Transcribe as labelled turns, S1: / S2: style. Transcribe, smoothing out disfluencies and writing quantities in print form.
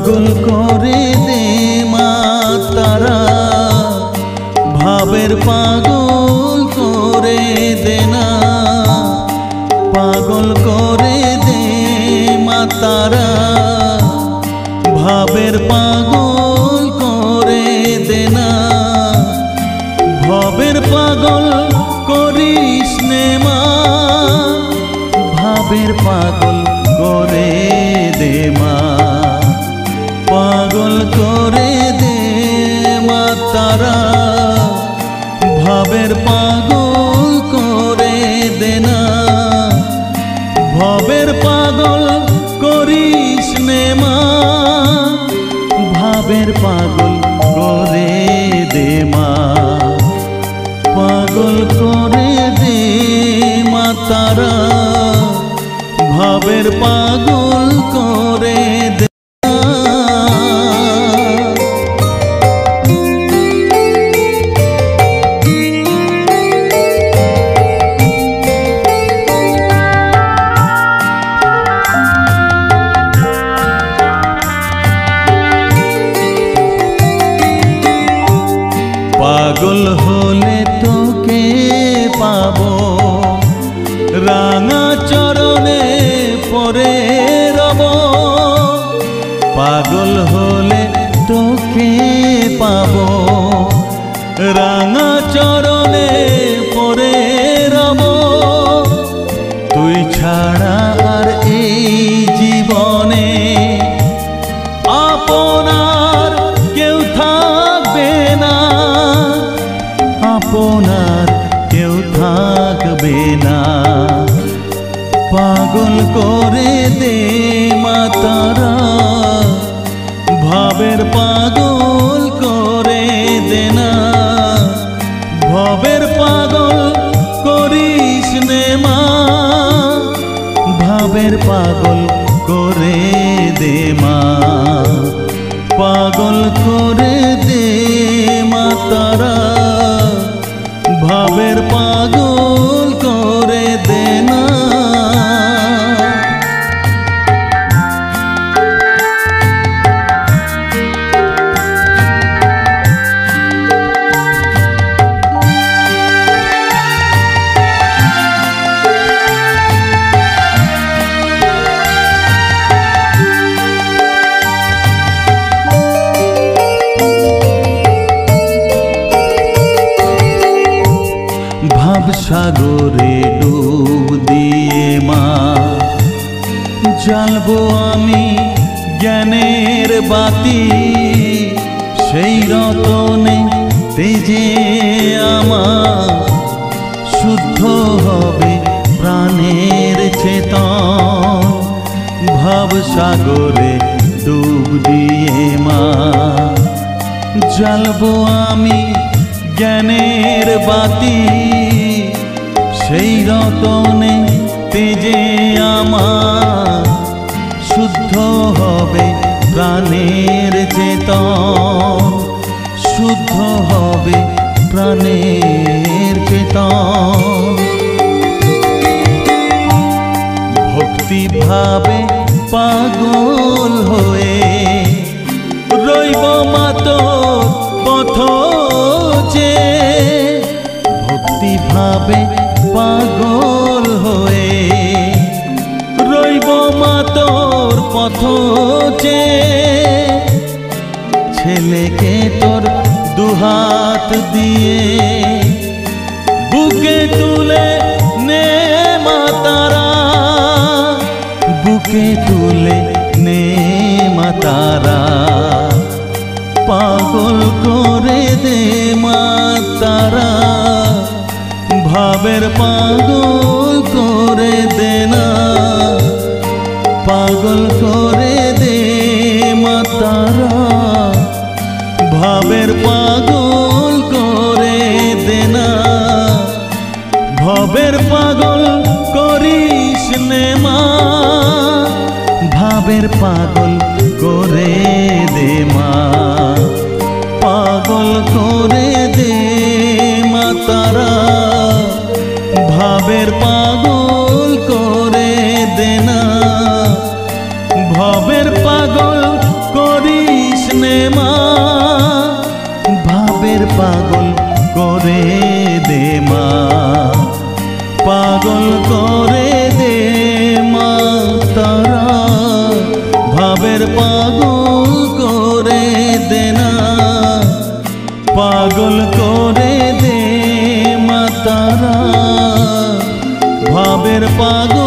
S1: পাগল করে দে মা তারা, ভাবের পাগল করে দে না। পাগল করে দে মা তারা, ভাবের পাগল করে দে না। ভবের পাগল করিস নে মা, ভাবের পাগল করে দে মা। পাগল করে দে মা তারা, ভাবের পাগল করে দে না। ভবের পাগল করিস নে মা, ভাবের পাগল করে দে মা। পাগল করে দে মা তারা, ভাবের পাগল করে দে। পাগল হলে তোকে পাবো, রাঙা চরণে পরে রব। পাগল হলে তোকে পাবো, রাঙা চরণে পরে রব। তুই ছাড়া আর এই জীবনে আপনার কেউ থাকবে না, আপনার কেউ থাকবে না। পাগল করে দে মা তারা, ভাবের পাগল করে দে না। ভবের পাগল করিস নে মা, ভাবের পাগল করে দে মা। পাগল করে দে মা তারা, ভাবের পাগল করে দে না। সাগরে ডুব দিয়ে মা, জ্বালবো আমি জ্ঞানের বাতি। সেই রতনে তেজে আমার শুদ্ধ হবে প্রাণের চেতন। ভাব সাগরে ডুব দিয়ে মা, জ্বালবো আমি জ্ঞানের বাতি। সেই রতনে তেজে আমার শুদ্ধ হবে প্রাণের চেতন। শুদ্ধ হবে প্রাণের চেতন। ভক্তি ভাবে পাগল হয়ে রইব মাতো পথ যে। ভক্তি ভাবে পাগল হয়ে রইব মা তোর পথ যে। ছেলেকে তোর দুহাত দিয়ে বুকে তুলে নে মা তারা, বুকে তুলে নে মা তারা। পাগল করে দে মা তারা, ভাবের পাগল করে দে না। পাগল করে দে মা তারা, ভাবের পাগল করে দে না। ভবের পাগল করিস নে মা, ভাবের পাগল করে দে মা। পাগল করে দে মা তারা, ভাবের পাগল করে দে না। ভবের পাগল করে ভাবের পাগল করে দেনা, পাগল করে দে মা তারা, ভাবের পাগল